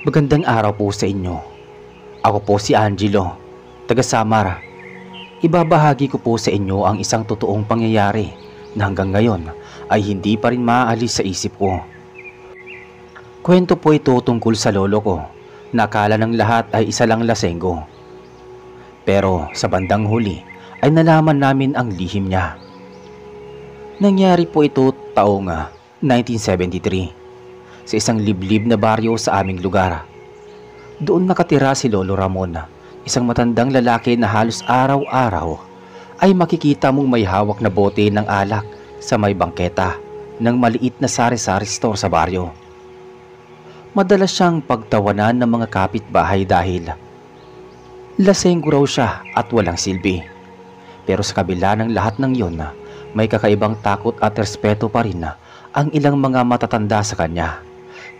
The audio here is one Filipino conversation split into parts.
Magandang araw po sa inyo. Ako po si Angelo, taga Samar. Ibabahagi ko po sa inyo ang isang totoong pangyayari na hanggang ngayon ay hindi pa rin maaalis sa isip ko. Kwento po ito tungkol sa lolo ko na akala ng lahat ay isa lang lasenggo. Pero sa bandang huli ay nalaman namin ang lihim niya. Nangyari po ito taong 1973 sa isang liblib na baryo sa aming lugar. Doon nakatira si Lolo Ramon, isang matandang lalaki na halos araw-araw ay makikita mong may hawak na bote ng alak sa may bangketa ng maliit na sari-sari store sa baryo. Madalas siyang pagtawanan ng mga kapitbahay dahil lasenggo raw siya at walang silbi. Pero sa kabila ng lahat ng yon, may kakaibang takot at respeto pa rin ang ilang mga matatanda sa kanya,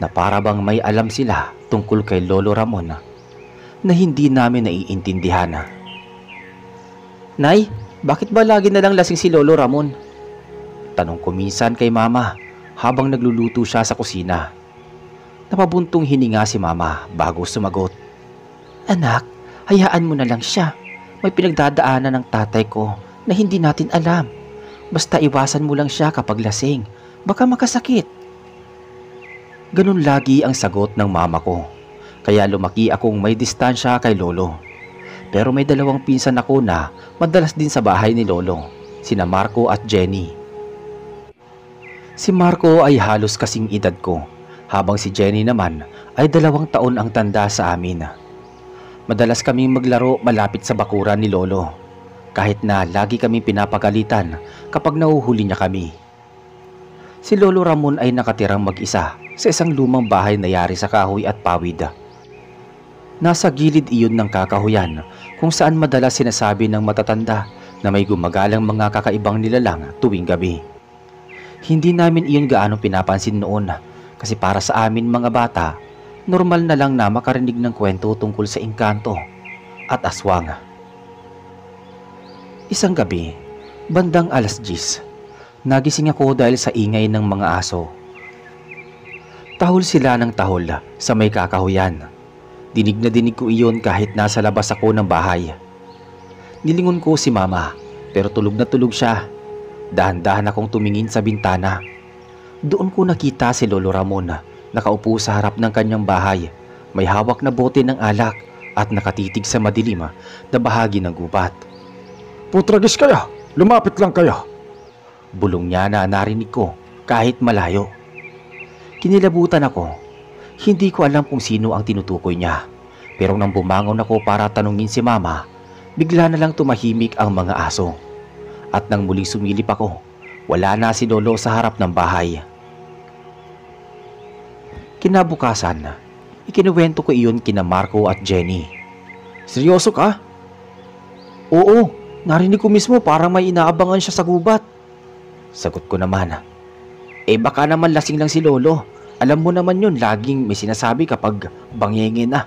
na para bang may alam sila tungkol kay Lolo Ramon na hindi namin naiintindihan. "Nay, bakit ba lagi na lang lasing si Lolo Ramon?" tanong ko minsan kay Mama habang nagluluto siya sa kusina. Napabuntong hininga si Mama bago sumagot. "Anak, hayaan mo na lang siya. May pinagdadaanan ng tatay ko na hindi natin alam. Basta iwasan mo lang siya kapag lasing. Baka makasakit." Ganun lagi ang sagot ng mama ko. Kaya lumaki akong may distansya kay Lolo. Pero may dalawang pinsan ako na madalas din sa bahay ni Lolo, sina Marco at Jenny. Si Marco ay halos kasing edad ko, habang si Jenny naman ay 2 taon ang tanda sa amin. Madalas kaming maglaro malapit sa bakuran ni Lolo, kahit na lagi kaming pinapagalitan kapag nahuhuli niya kami. Si Lolo Ramon ay nakatirang mag-isa sa isang lumang bahay na yari sa kahoy at pawid. Nasa gilid iyon ng kakahuyan kung saan madalas sinasabi ng matatanda na may gumagalang mga kakaibang nilalang tuwing gabi. Hindi namin iyon gaano pinapansin noon kasi para sa amin mga bata, normal na lang na makarinig ng kwento tungkol sa engkanto at aswang. Isang gabi, bandang 10:00, nagising ako dahil sa ingay ng mga aso. Tahol sila ng tahol sa may kakahuyan. Dinig na dinig ko iyon kahit nasa labas ako ng bahay. Nilingon ko si Mama pero tulog na tulog siya. Dahan-dahan akong tumingin sa bintana. Doon ko nakita si Lolo Ramon nakaupo sa harap ng kanyang bahay. May hawak na bote ng alak at nakatitig sa madilim na bahagi ng gubat. "Putragis kaya! Lumapit lang kaya!" Bulong niya na narinig ko kahit malayo. Kinilabutan ako. Hindi ko alam kung sino ang tinutukoy niya. Pero nang bumangon ako para tanungin si Mama, bigla na lang tumahimik ang mga aso. At nang muling sumilip ako, wala na si Lolo sa harap ng bahay. Kinabukasan, ikinuwento ko iyon kina Marco at Jenny. "Seryoso ka?" "Oo, narinig ko mismo parang may inaabangan siya sa gubat." Sagot ko naman. Baka naman lasing lang si Lolo. Alam mo naman yun, laging may sinasabi kapag bangengin na."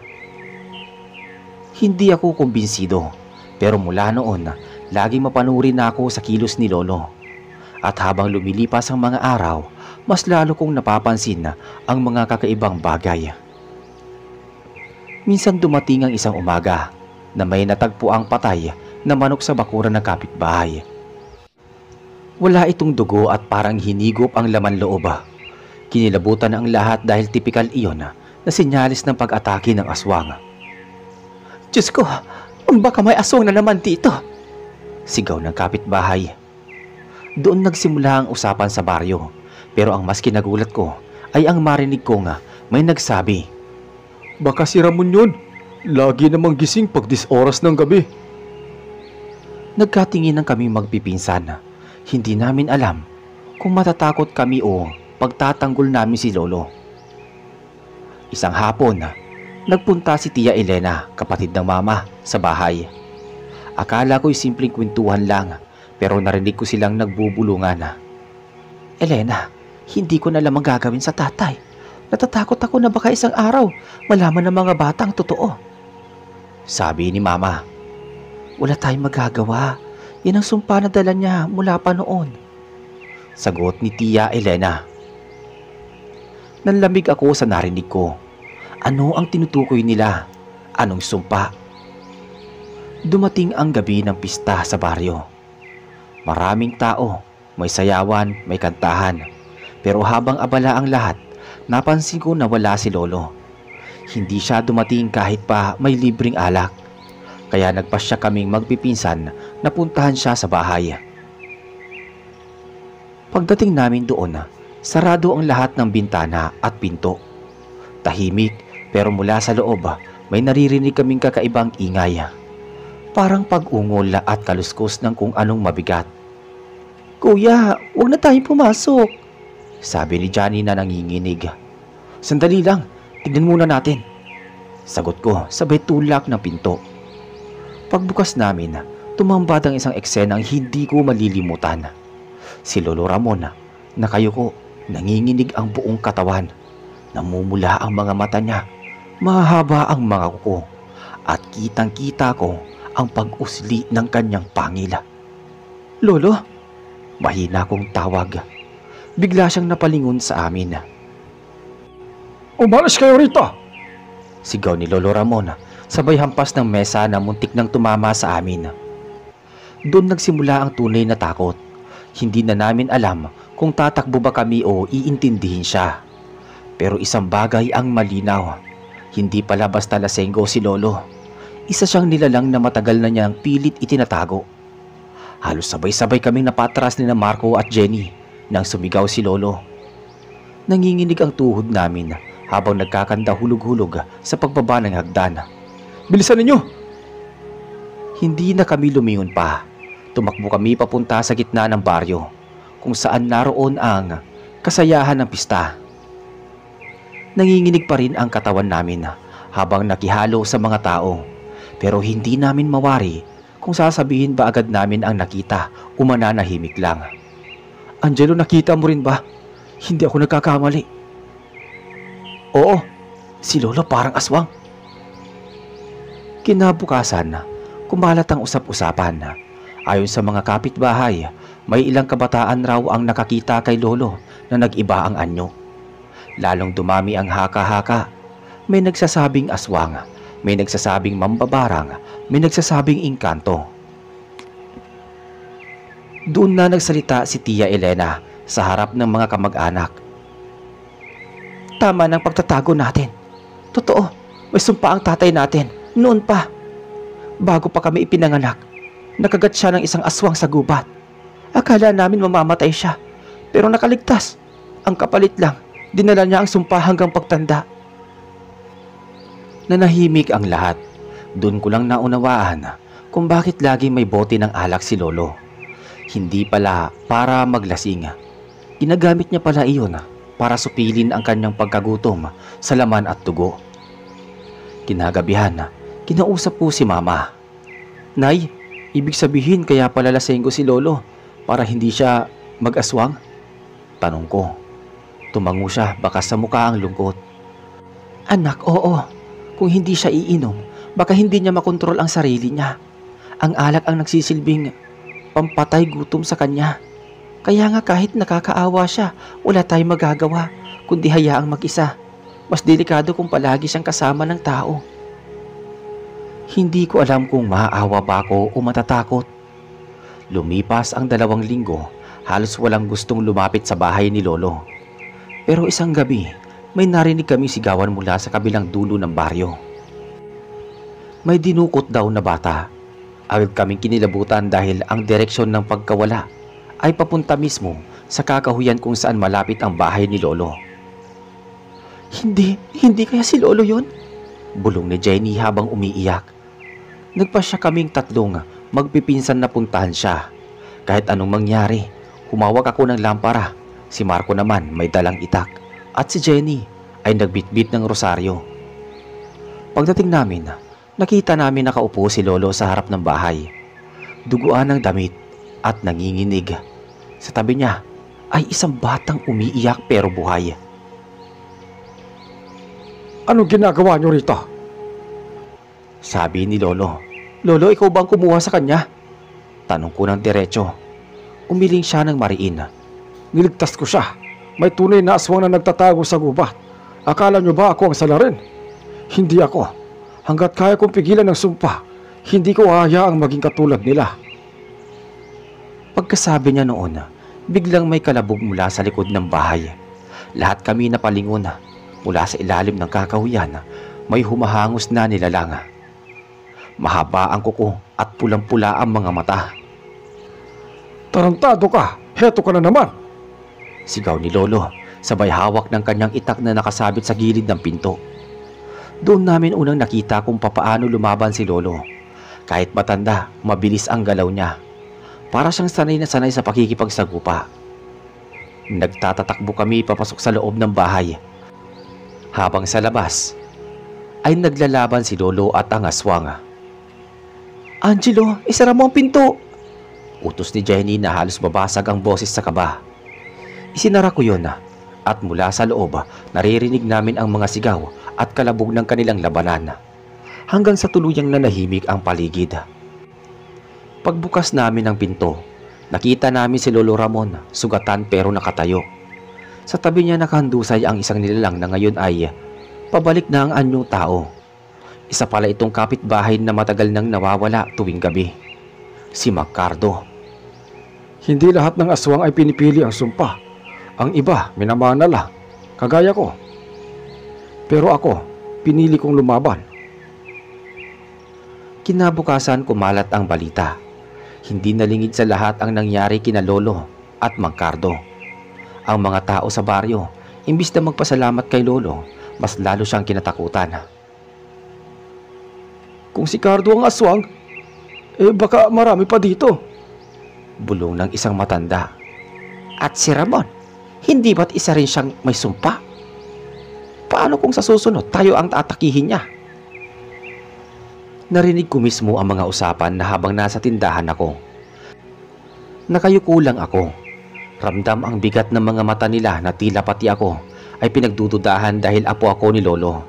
Hindi ako kumbinsido, pero mula noon, laging mapanuri na ako sa kilos ni Lolo. At habang lumilipas ang mga araw, mas lalo kong napapansin ang mga kakaibang bagay. Minsan dumating ang isang umaga na may natagpo ang patay na manok sa bakuran ng kapitbahay. Wala itong dugo at parang hinigop ang laman loob. Kinilabutan ang lahat dahil tipikal iyon na sinyalis ng pag-atake ng aswang. "Diyos ko, baka may aswang na naman dito!" sigaw ng kapitbahay. Doon nagsimula ang usapan sa baryo, pero ang mas kinagulat ko ay ang marinig ko may nagsabi, "Baka si Ramon yun. Lagi namang gising pag 10 oras ng gabi." Nagkatinginan kami magpipinsan. Hindi namin alam kung matatakot kami o pagtatanggol namin si Lolo. Isang hapon, nagpunta si Tia Elena, kapatid ng Mama, sa bahay. Akala ko'y simpleng kwentuhan lang, pero narinig ko silang nagbubulungan. "Elena, hindi ko na alam ang gagawin sa tatay. Natatakot ako na baka isang araw malaman ng mga bata ang totoo," sabi ni Mama. "Wala tayong magagawa. Yan ang sumpa na dala niya mula pa noon," sagot ni Tia Elena. Nanlamig ako sa narinig ko. Ano ang tinutukoy nila? Anong sumpa? Dumating ang gabi ng pista sa baryo. Maraming tao, may sayawan, may kantahan. Pero habang abala ang lahat, napansin ko na wala si Lolo. Hindi siya dumating kahit pa may libreng alak. Kaya nagpasya kaming magpipinsan na puntahan siya sa bahay. Pagdating namin doon, sarado ang lahat ng bintana at pinto. Tahimik pero mula sa loob may naririnig kaming kakaibang ingay. Parang pag-ungol at kaluskos ng kung anong mabigat. "Kuya, huwag na tayong pumasok," sabi ni Johnny na nanginginig. "Sandali lang, tignan muna natin," sagot ko sabay tulak ng pinto. Pagbukas namin, tumambad ang isang eksenang hindi ko malilimutan. Si Lolo Ramon, nakayuko, nanginginig ang buong katawan. Namumula ang mga mata niya, mahaba ang mga kuko, at kitang-kita ko ang pag-usli ng kanyang pangil. "Lolo?" Mahina kong tawag. Bigla siyang napalingon sa amin. Umalis kayo rito! Sigaw ni Lolo Ramon, sabay hampas ng mesa na muntik nang tumama sa amin. Doon nagsimula ang tunay na takot. Hindi na namin alam kung tatakbo ba kami o iintindihin siya. Pero isang bagay ang malinaw. Hindi pala basta lasenggo si Lolo. Isa siyang nilalang na matagal na niyang pilit itinatago. Halos sabay-sabay kaming napatras ni na Marco at Jenny nang sumigaw si Lolo. Nanginginig ang tuhod namin habang nagkakanda hulog-hulog sa pagbaba ng hagdan. Bilisan ninyo! Hindi na kami lumingon pa. Tumakbo kami papunta sa gitna ng baryo kung saan naroon ang kasayahan ng pista. Nanginginig pa rin ang katawan namin habang nakihalo sa mga tao, pero hindi namin mawari kung sasabihin ba agad namin ang nakita o mananahimik lang. "Angelo, nakita mo rin ba? Hindi ako nagkakamali." "Oo, si Lolo parang aswang." Kinabukasan, kumalat ang usap-usapan. Ayon sa mga kapitbahay, may ilang kabataan raw ang nakakita kay Lolo na nag-iba ang anyo. Lalong dumami ang haka-haka. May nagsasabing aswang, may nagsasabing mambabarang, may nagsasabing engkanto. Doon na nagsalita si Tia Elena sa harap ng mga kamag-anak. "Tama ng pagtatago natin. Totoo, may sumpa ang tatay natin noon pa. Bago pa kami ipinanganak, nakagat siya ng isang aswang sa gubat. Akala namin mamamatay siya, pero nakaligtas. Ang kapalit lang, dinala niya ang sumpa hanggang pagtanda." Nanahimik ang lahat. Doon ko lang naunawaan kung bakit lagi may bote ng alak si Lolo. Hindi pala para maglasing. Ginagamit niya pala iyon para supilin ang kanyang pagkagutom sa laman at dugo. Kinagabihan, kinausap ko si Mama. "Nay, ibig sabihin kaya pala lasenggo si Lolo para hindi siya mag-aswang?" Tanong ko. Tumango siya, baka sa mukha ang lungkot. "Anak, oo. Kung hindi siya iinom, baka hindi niya makontrol ang sarili niya. Ang alak ang nagsisilbing pampatay gutom sa kanya. Kaya nga kahit nakakaawa siya, wala tayong magagawa kundi hayaang mag-isa. Mas delikado kung palagi siyang kasama ng tao." Hindi ko alam kung maaawa ba ako o matatakot. Lumipas ang 2 linggo, halos walang gustong lumapit sa bahay ni Lolo. Pero isang gabi, may narinig kami sigawan mula sa kabilang dulo ng baryo. May dinukot daw na bata. Agad kaming kinilabutan dahil ang direksyon ng pagkawala ay papunta mismo sa kakahuyan kung saan malapit ang bahay ni Lolo. Hindi kaya si Lolo yon?" Bulong ni Jenny habang umiiyak. Nagpasya kaming tatlong magpipinsan na puntahan siya. Kahit anong mangyari, humawak ako ng lampara. Si Marco naman may dalang itak at si Jenny ay nagbitbit ng rosaryo. Pagdating namin, nakita namin nakaupo si Lolo sa harap ng bahay. Duguan ng damit at nanginginig. Sa tabi niya ay isang batang umiiyak pero buhay. "Anong ginagawa niyo rito?" Sabi ni Lolo. "Lolo, ikaw bang kumuha sa kanya?" Tanong ko ng diretso. Umiling siya ng mariin. "Niligtas ko siya. May tunay na aswang na nagtatago sa gubat. Akala niyo ba ako ang salarin?" Hindi ako. Hanggat kaya kong pigilan ng sumpa, hindi ko hahayaang maging katulad nila. Pagkasabi niya noon, biglang may kalabog mula sa likod ng bahay. Lahat kami napalingon. Mula sa ilalim ng kakahuyan, may humahangos na nilalang. Mahaba ang kuko at pulang-pula ang mga mata. Tarantado ka! Heto ka na naman! Sigaw ni Lolo, sabay hawak ng kanyang itak na nakasabit sa gilid ng pinto. Doon namin unang nakita kung papaano lumaban si Lolo. Kahit matanda, mabilis ang galaw niya. Para siyang sanay na sanay sa pakikipagsagupa. Nagtatatakbo kami papasok sa loob ng bahay. Habang sa labas, ay naglalaban si Lolo at ang aswang. "Angelo, isara mo ang pinto!" Utos ni Jenny na halos babasag ang boses sa kaba. Isinara ko yun at mula sa loob naririnig namin ang mga sigaw at kalabog ng kanilang labanan. Hanggang sa tuluyang nanahimik ang paligid. Pagbukas namin ng pinto, nakita namin si Lolo Ramon, sugatan pero nakatayo. Sa tabi niya nakahandusay ang isang nilalang na ngayon ay pabalik na ang anyong tao. Isa pala itong kapitbahay na matagal nang nawawala tuwing gabi. Si Magcardo. Hindi lahat ng aswang ay pinipili ang sumpa. Ang iba, minamana lang. Kagaya ko. Pero ako, pinili kong lumaban. Kinabukasan kumalat ang balita. Hindi nalingid sa lahat ang nangyari kina Lolo at Magcardo. Ang mga tao sa baryo, imbis na magpasalamat kay Lolo, mas lalo siyang kinatakutan. Kung si Cardo ang aswang, baka marami pa dito. Bulong ng isang matanda. At si Ramon, hindi ba't isa rin siyang may sumpa? Paano kung sa susunod tayo ang taatakihin niya? Narinig ko mismo ang mga usapan na habang nasa tindahan ako. Nakayuko lang ako. Ramdam ang bigat ng mga mata nila na tila pati ako ay pinagdududahan dahil apo ako ni Lolo.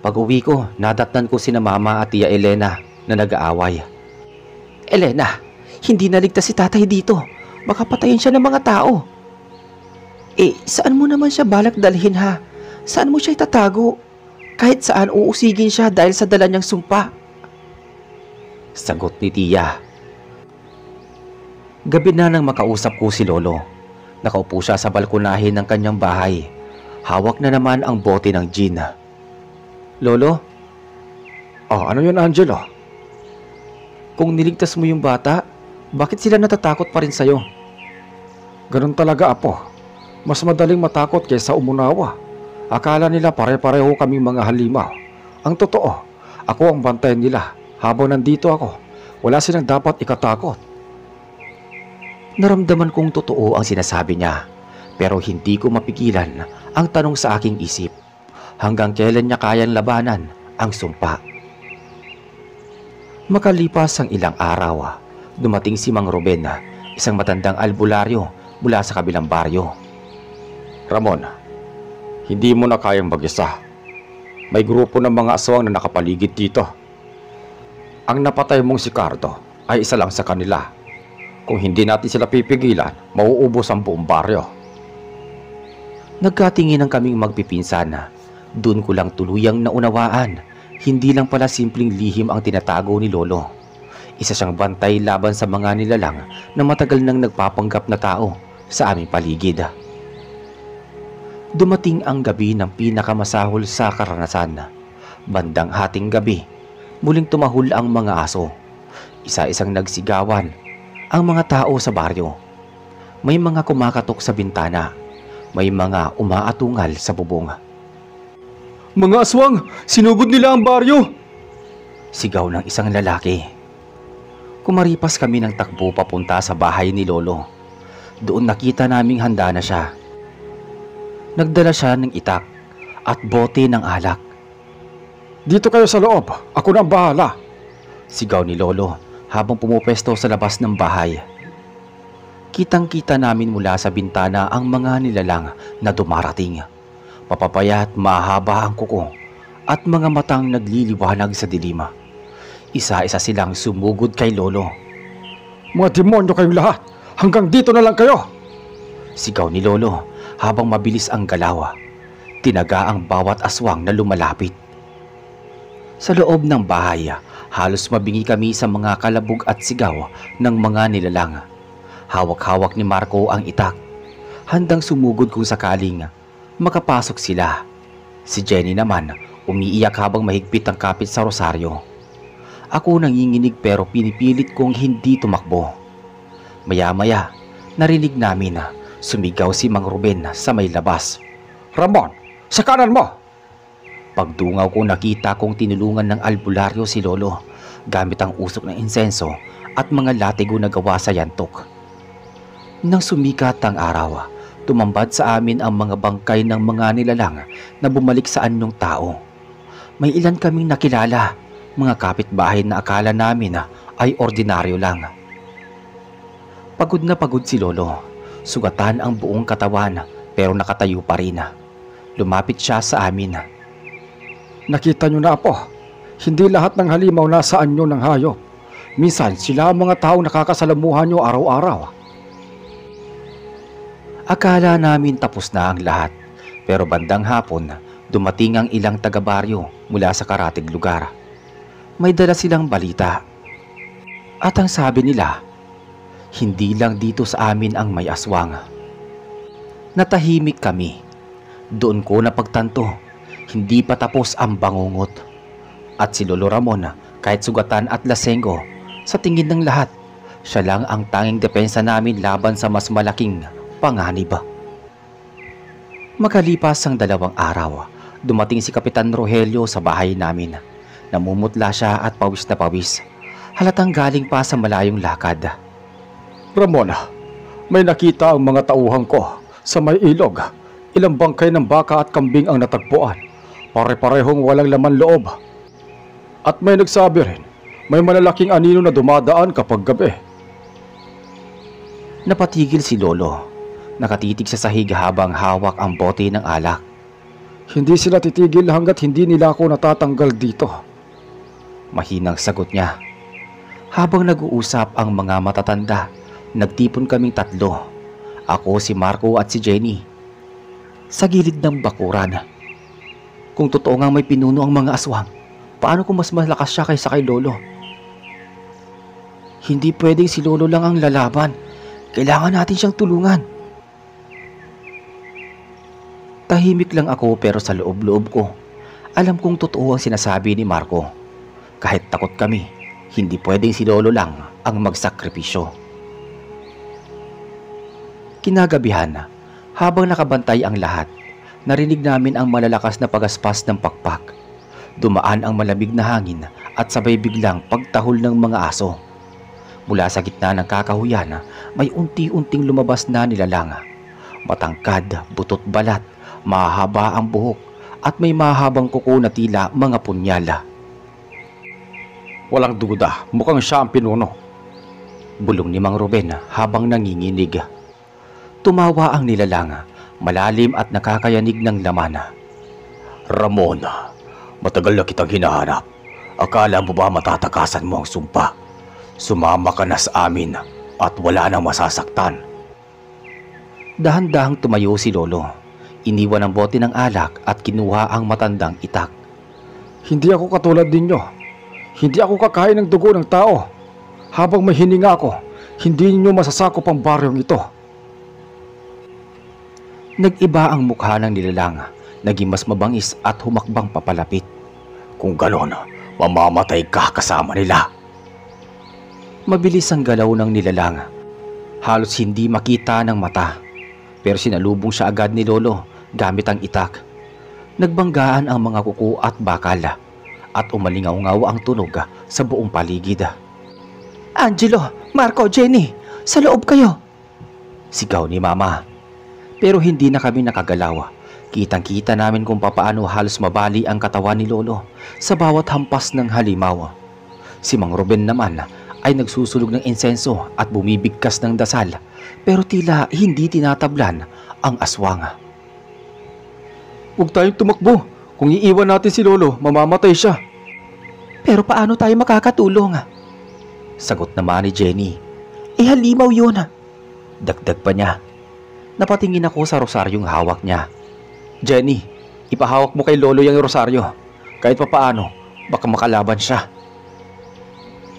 Pag-uwi ko, nadatnan ko sina Mama at Tia Elena na nag-aaway. "Elena, hindi naligtas si tatay dito. Baka patayin siya ng mga tao." Saan mo naman siya balak dalhin ha? Saan mo siya itatago? Kahit saan uusigin siya dahil sa dala niyang sumpa. Sagot ni Tia. Gabi na nang makausap ko si Lolo. Nakaupo siya sa balkonahe ng kanyang bahay. Hawak na naman ang bote ng gin. "Lolo?" Ano yun, Angelo? "Kung niligtas mo yung bata, bakit sila natatakot pa rin sa'yo?" Ganun talaga, apo. Mas madaling matakot kaysa umunawa. Akala nila pare-pareho kaming mga halimaw. Ang totoo, ako ang bantayan nila. Habang nandito ako, wala silang dapat ikatakot. Naramdaman kong totoo ang sinasabi niya, pero hindi ko mapigilan ang tanong sa aking isip. Hanggang kailan niya kayang labanan ang sumpa? Makalipas ang ilang araw, dumating si Mang Ruben, isang matandang albularyo mula sa kabilang baryo. Ramon, hindi mo na kayang mag-isa. May grupo ng mga aswang na nakapaligid dito. Ang napatay mong si Cardo ay isa lang sa kanila. Kung hindi natin sila pipigilan, mauubos ang buong baryo. Nagkatingin ang kaming magpipinsan. Doon ko lang tuluyang naunawaan. Hindi lang pala simpleng lihim ang tinatago ni Lolo. Isa siyang bantay laban sa mga nilalang na matagal nang nagpapanggap na tao sa aming paligid. Dumating ang gabi ng pinakamasahol sa karanasan. Bandang hating gabi, muling tumahol ang mga aso. Isa-isang nagsigawan ang mga tao sa baryo. May mga kumakatok sa bintana. May mga umaatungal sa bubong. "Mga aswang! Sinugod nila ang baryo!" Sigaw ng isang lalaki. Kumaripas kami ng takbo papunta sa bahay ni Lolo. Doon nakita naming handa na siya. Nagdala siya ng itak at bote ng alak. "Dito kayo sa loob. Ako na ang bahala." Sigaw ni Lolo habang pumupwesto sa labas ng bahay. Kitang-kita namin mula sa bintana ang mga nilalang na dumarating. Mapapayat, mahaba ang kuko at mga matang nagliliwanag sa dilim. Isa-isa silang sumugod kay Lolo. "Mga demonyo kayong lahat! Hanggang dito na lang kayo!" Sigaw ni Lolo habang mabilis ang galaw. Tinaga ang bawat aswang na lumalapit. Sa loob ng bahay, halos mabingi kami sa mga kalabog at sigaw ng mga nilalang. Hawak-hawak ni Marco ang itak, handang sumugod kung sakaling makapasok sila. Si Jenny naman umiiyak habang mahigpit ang kapit sa rosaryo. Ako nanginginig pero pinipilit kong hindi tumakbo. Maya-maya, narinig namin na sumigaw si Mang Ruben sa may labas. Ramon, sa kanan mo! Pagdungaw ko nakita kong tinulungan ng albularyo si Lolo gamit ang usok ng insenso at mga latigo na gawa sa yantok. Nang sumikat ang araw, tumambad sa amin ang mga bangkay ng mga nilalang na bumalik sa anyong tao. May ilan kaming nakilala, mga kapitbahay na akala namin ay ordinaryo lang. Pagod na pagod si Lolo, sugatan ang buong katawan pero nakatayo pa rin. Lumapit siya sa amin. Nakita nyo na po, hindi lahat ng halimaw nasa anyo ng hayop. Minsan sila ang mga taong nakakasalamuhan nyo araw-araw. Akala namin tapos na ang lahat, pero bandang hapon dumating ang ilang taga-baryo mula sa karatig lugar. May dala silang balita. At ang sabi nila, hindi lang dito sa amin ang may aswang. Natahimik kami. Doon ko napagtanto, hindi pa tapos ang bangungot. At si Lolo Ramon, kahit sugatan at lasenggo, sa tingin ng lahat, siya lang ang tanging depensa namin laban sa mas malaking panganib. Makalipas ang 2 araw, dumating si Kapitan Rogelio sa bahay namin. Namumutla siya at pawis na pawis. Halatang galing pa sa malayong lakad. Ramon, may nakita ang mga tauhan ko sa may ilog. Ilang bangkay ng baka at kambing ang natagpuan. Pare-parehong walang laman loob. At may nagsabi rin, may malalaking anino na dumadaan kapag gabi. Napatigil si Lolo. Nakatitig sa sahig habang hawak ang bote ng alak. Hindi sila titigil hanggat hindi nila ako natatanggal dito. Mahinang sagot niya. Habang nag-uusap ang mga matatanda, nagtipon kaming 3. Ako, si Marco at si Jenny. Sa gilid ng bakuran. Kung totoo ngang may pinuno ang mga aswang, paano kung mas malakas siya kaysa kay Lolo? Hindi pwedeng si Lolo lang ang lalaban. Kailangan natin siyang tulungan. Tahimik lang ako pero sa loob-loob ko, alam kong totoo ang sinasabi ni Marco. Kahit takot kami, hindi pwedeng si Lolo lang ang magsakripisyo. Kinagabihan, habang nakabantay ang lahat, narinig namin ang malalakas na pagaspas ng pakpak. Dumaan ang malamig na hangin at sabay biglang pagtahol ng mga aso. Mula sa gitna ng kakahuyan, may unti-unting lumabas na nilalang. Matangkad, butot balat, mahaba ang buhok at may mahabang kuko na tila mga punyala. Walang duda, mukhang siya ang pinuno. Bulong ni Mang Ruben habang nanginginig. Tumawa ang nilalang, malalim at nakakayanig ng laman. Ramon, matagal na kitang hinahanap. Akala mo ba matatakasan mo ang sumpa? Sumama ka na sa amin at wala nang masasaktan. Dahan-dahang tumayo si Lolo. Iniwan ang bote ng alak at kinuha ang matandang itak. Hindi ako katulad ninyo. Hindi ako kakain ng dugo ng tao. Habang may hininga ako, hindi ninyo masasakop ang baryong ito. Nag-iba ang mukha ng nilalang, naging mas mabangis at humakbang papalapit. Kung ganon, mamamatay ka kasama nila. Mabilis ang galaw ng nilalang. Halos hindi makita ng mata. Pero sinalubong siya agad ni Lolo gamit ang itak. Nagbanggaan ang mga kuko at bakal at umalingaw-ngaw ang tunog sa buong paligid. Angelo, Marco, Jenny, sa loob kayo! Sigaw ni Mama. Pero hindi na kami nakagalaw. Kitang-kita namin kung papaano halos mabali ang katawan ni Lolo sa bawat hampas ng halimaw. Si Mang Ruben naman ay nagsusulog ng insenso at bumibigkas ng dasal, pero tila hindi tinatablan ang aswang. Huwag tayong tumakbo. Kung iiwan natin si Lolo, mamamatay siya. Pero paano tayo makakatulong? Sagot naman ni Jenny. Halimaw yun. Dagdag pa niya. Napatingin ako sa rosaryong hawak niya. Jenny, ipahawak mo kay Lolo yung rosaryo. Kahit papaano, Baka makalaban siya.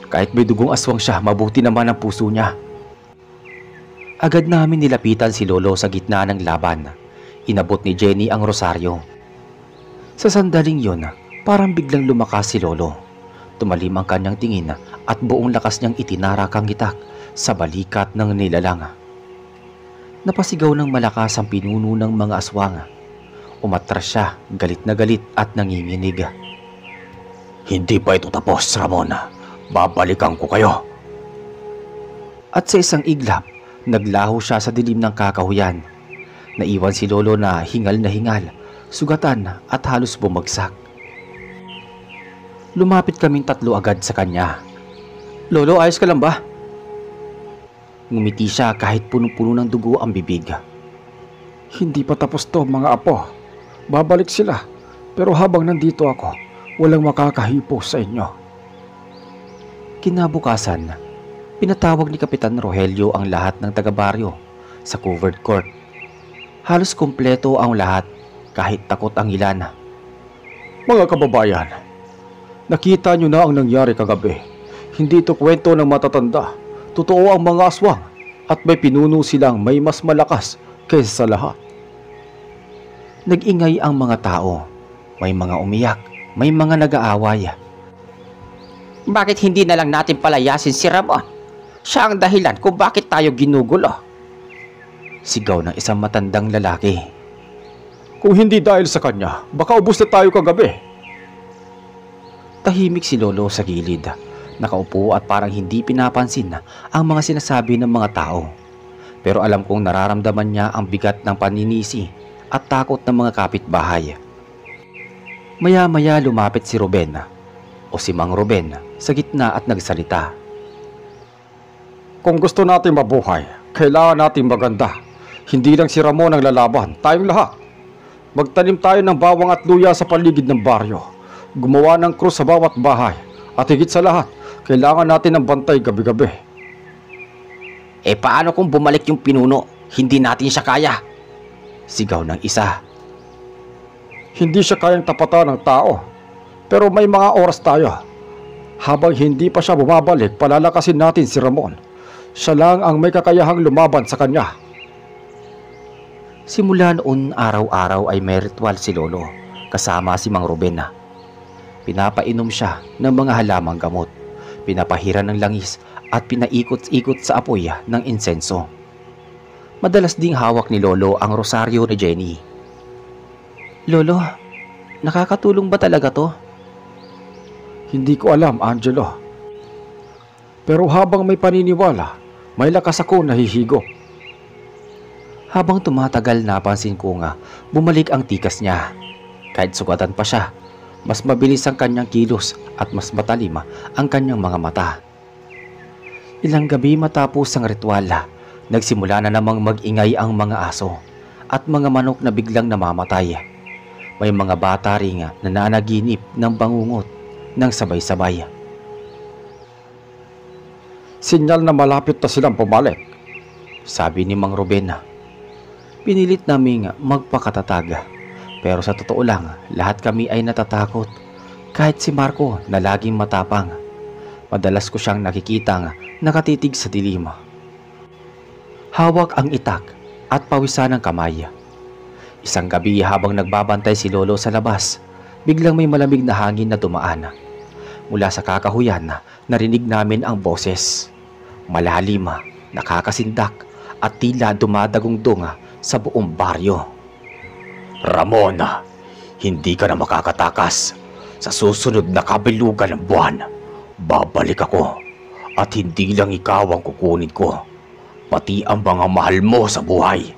Kahit may dugong aswang siya, mabuti naman ang puso niya. Agad namin nilapitan si Lolo sa gitna ng laban. Inabot ni Jenny ang rosaryo. Sa sandaling yon, parang biglang lumakas si Lolo. Tumalim ang kanyang tingin at buong lakas niyang itinarak ang itak sa balikat ng nilalang. Napasigaw ng malakas ang pinuno ng mga aswang. Umatras siya, galit na galit at nanginginig. Hindi pa ito tapos, Ramon. Babalikan ko kayo. At sa isang iglap, naglaho siya sa dilim ng kakahuyan. Naiwan si Lolo na hingal, sugatan at halos bumagsak. Lumapit kaming tatlo agad sa kanya. Lolo, ayos ka lang ba? Ngumiti siya kahit punong-puno ng dugo ang bibig. Hindi pa tapos to, mga apo. Babalik sila. Pero habang nandito ako, walang makakahipo sa inyo. Kinabukasan, pinatawag ni Kapitan Rogelio ang lahat ng taga-baryo sa covered court. Halos kumpleto ang lahat, kahit takot ang ilan. Mga kababayan, nakita nyo na ang nangyari kagabi. Hindi ito kwento ng matatanda. Totoo ang mga aswang at may pinuno silang may mas malakas kaysa sa lahat. Nag-ingay ang mga tao. May mga umiyak, may mga nag-aaway. Bakit hindi na lang natin palayasin si Ramon? Siya ang dahilan kung bakit tayo ginugulo. Sigaw ng isang matandang lalaki. Kung hindi dahil sa kanya, baka ubos na tayo kagabi. Tahimik si Lolo sa gilid. Nakaupo at parang hindi pinapansin ang mga sinasabi ng mga tao. Pero alam kong nararamdaman niya ang bigat ng paninisi at takot ng mga kapitbahay. Maya-maya lumapit si Ruben o si Mang Ruben sa gitna at nagsalita. Kung gusto natin mabuhay, kailangan natin maganda. Hindi lang si Ramon ang lalaban, tayong lahat. Magtanim tayo ng bawang at luya sa paligid ng baryo. Gumawa ng krus sa bawat bahay. At higit sa lahat, kailangan natin ng bantay gabi-gabi. Paano kung bumalik yung pinuno? Hindi natin siya kaya. Sigaw ng isa. Hindi siya kayang tapatan ng tao. Pero may mga oras tayo. Habang hindi pa siya bumabalik, palalakasin natin si Ramon. Siya lang ang may kakayahang lumaban sa kanya. Simula noon, araw-araw ay may ritual si Lolo kasama si Mang Ruben. Pinapainom siya ng mga halamang gamot, pinapahiran ng langis at pinaikot-ikot sa apoy ng insenso. Madalas ding hawak ni Lolo ang rosaryo ni Jenny. Lolo, nakakatulong ba talaga to? Hindi ko alam, Angelo. Pero habang may paniniwala, may lakas ako nahihigop. Habang tumatagal, napansin ko nga bumalik ang tikas niya. Kahit sugatan pa siya, mas mabilis ang kanyang kilos at mas matalim ang kanyang mga mata. Ilang gabi matapos ang ritual, nagsimula na namang mag-ingay ang mga aso at mga manok na biglang namamatay. May mga bata rin na nananaginip ng bangungot ng sabay-sabay. Sinyal na malapit na silang pumalik, sabi ni Mang Ruben. Pinilit naming magpakatatag, pero sa totoo lang, lahat kami ay natatakot. Kahit si Marco na laging matapang, madalas ko siyang nakikitang nakatitig sa dilim. Hawak ang itak at pawisan ng kamay. Isang gabi habang nagbabantay si Lolo sa labas, biglang may malamig na hangin na dumaan. Mula sa kakahuyan, narinig namin ang boses. Malalim, nakakasindak at tila dumadagong-dung sa buong baryo. Ramon, hindi ka na makakatakas. Sa susunod na kabilugan ng buwan, babalik ako. At hindi lang ikaw ang kukunin ko, pati ang mga mahal mo sa buhay.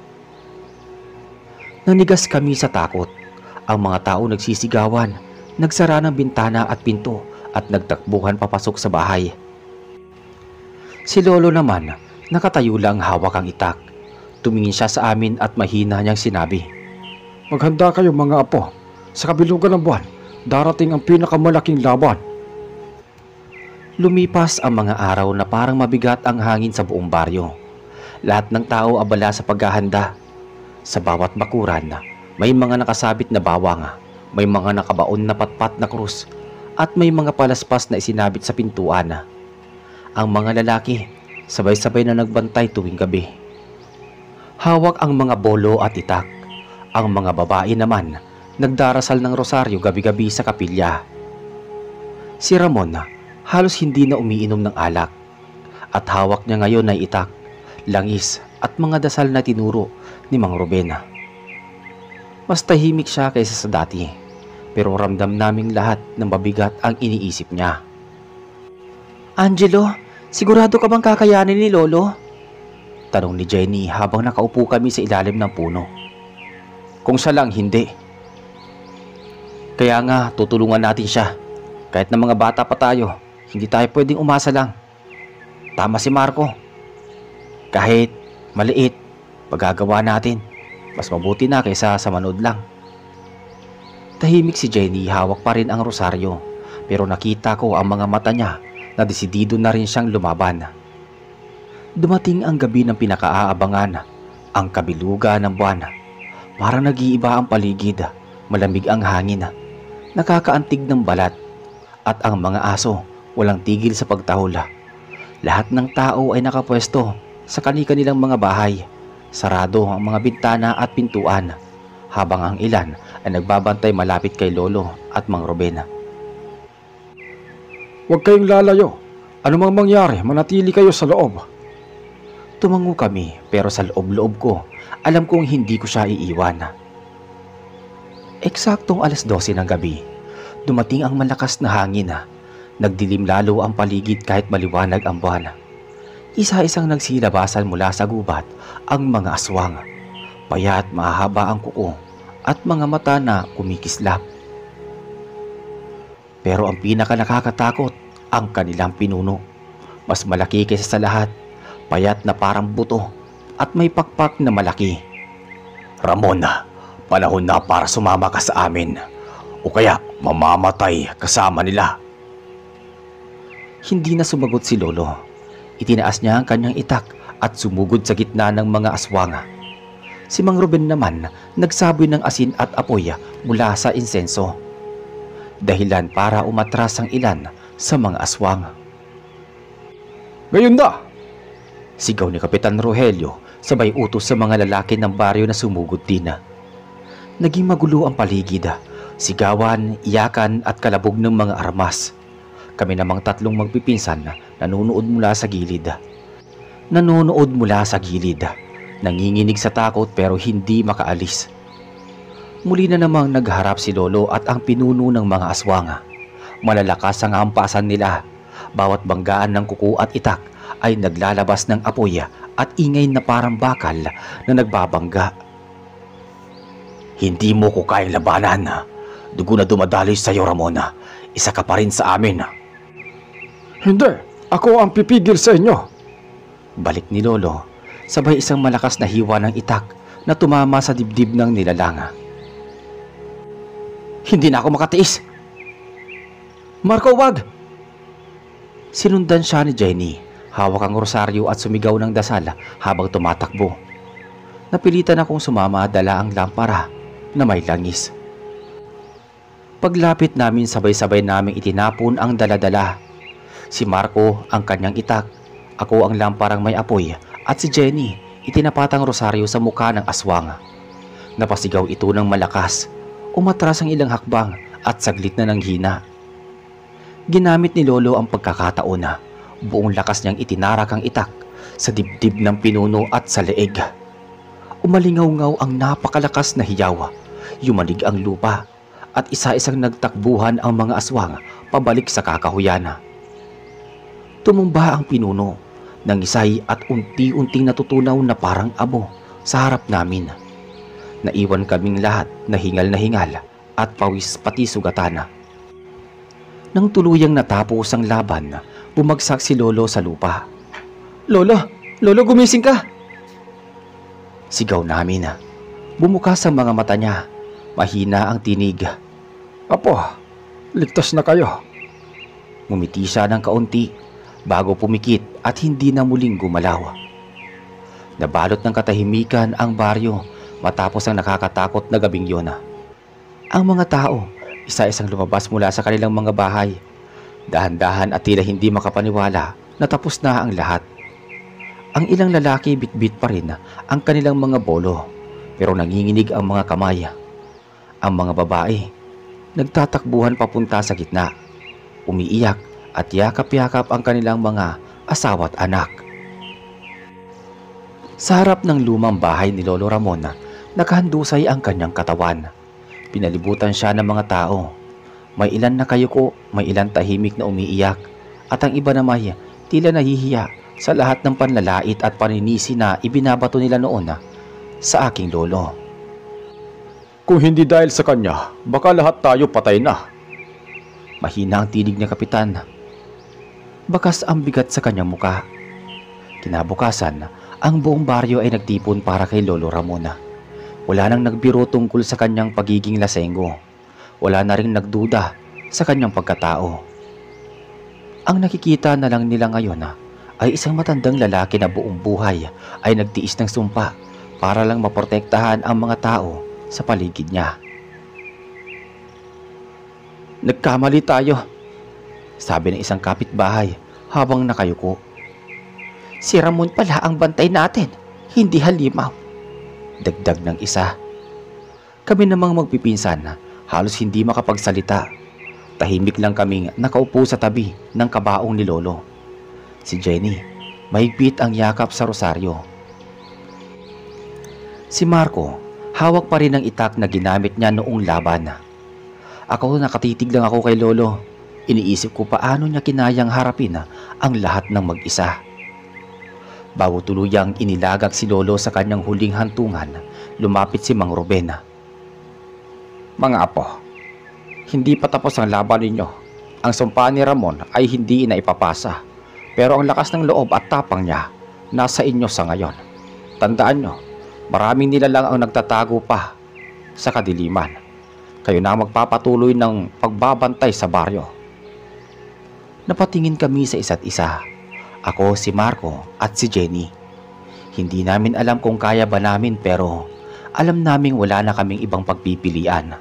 Nanigas kami sa takot. Ang mga tao nagsisigawan, nagsara ng bintana at pinto at nagtakbuhan papasok sa bahay. Si Lolo naman, nakatayo lang hawak ang itak. Tumingin siya sa amin at mahina niyang sinabi, maghanda kayo mga apo. Sa kabilugan ng buwan, darating ang pinakamalaking laban. Lumipas ang mga araw na parang mabigat ang hangin sa buong baryo. Lahat ng tao abala sa paghahanda. Sa bawat bakuran, may mga nakasabit na bawang, may mga nakabaon na patpat na krus, at may mga palaspas na isinabit sa pintuan. Ang mga lalaki sabay-sabay na nagbantay tuwing gabi. Hawak ang mga bolo at itak. Ang mga babae naman nagdarasal ng rosaryo gabi-gabi sa kapilya. Si Ramon halos hindi na umiinom ng alak at hawak niya ngayon ay itak, langis at mga dasal na tinuro ni Mang Ruben. Mas tahimik siya kaysa sa dati, pero ramdam naming lahat ng mabigat ang iniisip niya. "Angelo, sigurado ka bang kakayanin ni Lolo?" tanong ni Jenny habang nakaupo kami sa ilalim ng puno. Kung siya lang hindi. Kaya nga tutulungan natin siya. Kahit na mga bata pa tayo, hindi tayo pwedeng umasa lang. Tama si Marco. Kahit maliit, magagawa natin. Mas mabuti na kaysa sa manood lang. Tahimik si Jenny, hawak pa rin ang rosaryo, pero nakita ko ang mga mata niya na desidido na rin siyang lumaban. Dumating ang gabi ng pinakaaabangan, ang kabilugan ng buwan. Parang nag-iiba ang paligid, malamig ang hangin, nakakaantig ng balat, at ang mga aso walang tigil sa pagtahol. Lahat ng tao ay nakapwesto sa kani-kanilang mga bahay. Sarado ang mga bintana at pintuan, habang ang ilan ay nagbabantay malapit kay Lolo at Mang Ruben. Huwag kayong lalayo. Ano mang mangyari, manatili kayo sa loob. Tumango kami, pero sa loob-loob ko, alam kong hindi ko siya iiwan. Eksaktong 12:00 ng gabi, dumating ang malakas na hangin. Nagdilim lalo ang paligid kahit maliwanag ang buwan. Isa-isang nagsilabasan mula sa gubat ang mga aswang. Payat mahaba ang kuko at mga mata na kumikislap. Pero ang pinaka nakakatakot, ang kanilang pinuno. Mas malaki kaysa sa lahat, payat na parang buto at may pakpak na malaki. Ramon, panahon na para sumama ka sa amin. O kaya mamamatay kasama nila. Hindi na sumagot si Lolo. Itinaas niya ang kanyang itak at sumugod sa gitna ng mga aswang. Si Mang Ruben naman nagsaboy ng asin at apoy mula sa insenso. Dahilan para umatras ang ilan sa mga aswang. Ngayon na! Sigaw ni Kapitan Rogelio, sabay utos sa mga lalaki ng baryo na sumugod din. Naging magulo ang paligid. Sigawan, iyakan at kalabog ng mga armas. Kami namang tatlong magpipinsan nanonood mula sa gilid. Nanginginig sa takot pero hindi makaalis. Muli na namang nagharap si Lolo at ang pinuno ng mga aswang. Malalakas ang hampasan nila. Bawat banggaan ng kuko at itak ay naglalabas ng apoy at ingay na parang bakal na nagbabangga. Hindi mo ko kayang labanan. Dugo na dumadaloy sa iyo, Ramon. Isa ka pa rin sa amin. Hindi, ako ang pipigil sa inyo. Balik ni Lolo, sabay isang malakas na hiwa ng itak na tumama sa dibdib ng nilalang. Hindi na ako makatiis. Marco, wag! Sinundan siya ni Jenny, hawak ang rosaryo at sumigaw ng dasal habang tumatakbo. Napilitan akong sumama, dala ang lampara na may langis. Paglapit namin, sabay-sabay naming itinapon ang daladala. Si Marco ang kanyang itak, ako ang lamparang may apoy, at si Jenny itinapatang rosaryo sa mukha ng aswang. Napasigaw ito ng malakas, umatras ang ilang hakbang at saglit na nanghina. Ginamit ni Lolo ang pagkakataon na buong lakas niyang itinarak ang itak sa dibdib ng pinuno at sa leeg. Umalingaw-ngaw ang napakalakas na hiyaw, yumanig ang lupa at isa-isang nagtakbuhan ang mga aswang pabalik sa kakahuyan. Tumumba ang pinuno ng isay at unti-unting natutunaw na parang abo sa harap namin. Naiwan kaming lahat na hingal at pawis pati sugatan. Nang tuluyang natapos ang laban, bumagsak si Lolo sa lupa. Lolo! Lolo, gumising ka! Sigaw namin. Bumukas ang mga mata niya. Mahina ang tinig. Apo, ligtas na kayo. Ngumiti siya ng kaunti bago pumikit at hindi na muling gumalaw. Nabalot ng katahimikan ang baryo matapos ang nakakatakot na gabing yun. Ang mga tao Isa-isang lumabas mula sa kanilang mga bahay. Dahan-dahan at tila hindi makapaniwala na tapos na ang lahat. Ang ilang lalaki bitbit pa rin ang kanilang mga bolo, pero nanginginig ang mga kamay. Ang mga babae, nagtatakbuhan papunta sa gitna, umiiyak at yakap-yakap ang kanilang mga asawa at anak. Sa harap ng lumang bahay ni Lolo Ramon, nakahandusay ang kanyang katawan. Pinalibutan siya ng mga tao. May ilan na kayuko, may ilan tahimik na umiiyak, at ang iba naman tila nahihiya sa lahat ng panlalait at paninisi na ibinabato nila noon sa aking lolo. Kung hindi dahil sa kanya, baka lahat tayo patay na. Mahina ang tinig ni Kapitan. Bakas ang bigat sa kanyang muka. Kinabukasan, ang buong baryo ay nagtipon para kay Lolo Ramon. Wala nang nagbiro tungkol sa kanyang pagiging lasenggo. Wala na rin nagduda sa kanyang pagkatao. Ang nakikita na lang nila ngayon ay isang matandang lalaki na buong buhay ay nagtiis ng sumpa para lang maprotektahan ang mga tao sa paligid niya. "Nagkamali tayo," sabi ng isang kapitbahay habang nakayuko. Si Ramon pala ang bantay natin, hindi halimaw. Dagdag ng isa. Kami namang magpipinsan halos hindi makapagsalita. Tahimik lang kaming nakaupo sa tabi ng kabaong ni Lolo. Si Jenny, mahigpit ang yakap sa rosaryo. Si Marco, hawak pa rin ang itak na ginamit niya noong laban. Ako nakatitig lang ako kay Lolo. Iniisip ko paano niya kinayang harapin ang lahat ng mag-isa. Bago tuluyang inilagak si Lolo sa kanyang huling hantungan, lumapit si Mang Ruben. Mga apo, hindi pa tapos ang laban ninyo. Ang sumpa ni Ramon ay hindi inaipapasa, pero ang lakas ng loob at tapang niya nasa inyo sa ngayon. Tandaan nyo, maraming nilalang ang nagtatago pa sa kadiliman. Kayo na magpapatuloy ng pagbabantay sa baryo. Napatingin kami sa isa't isa. Ako, si Marco at si Jenny. Hindi namin alam kung kaya ba namin, pero alam naming wala na kaming ibang pagpipilian.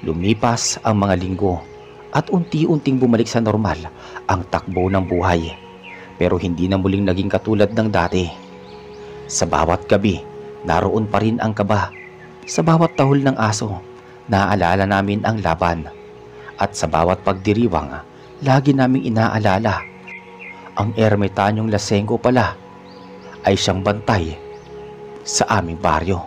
Lumipas ang mga linggo at unti-unting bumalik sa normal ang takbo ng buhay. Pero hindi na muling naging katulad ng dati. Sa bawat gabi, naroon pa rin ang kaba. Sa bawat tahol ng aso, naaalala namin ang laban. At sa bawat pagdiriwang, lagi naming inaalala, ang ermitanyong lasenggo pala ay siyang bantay sa aming baryo.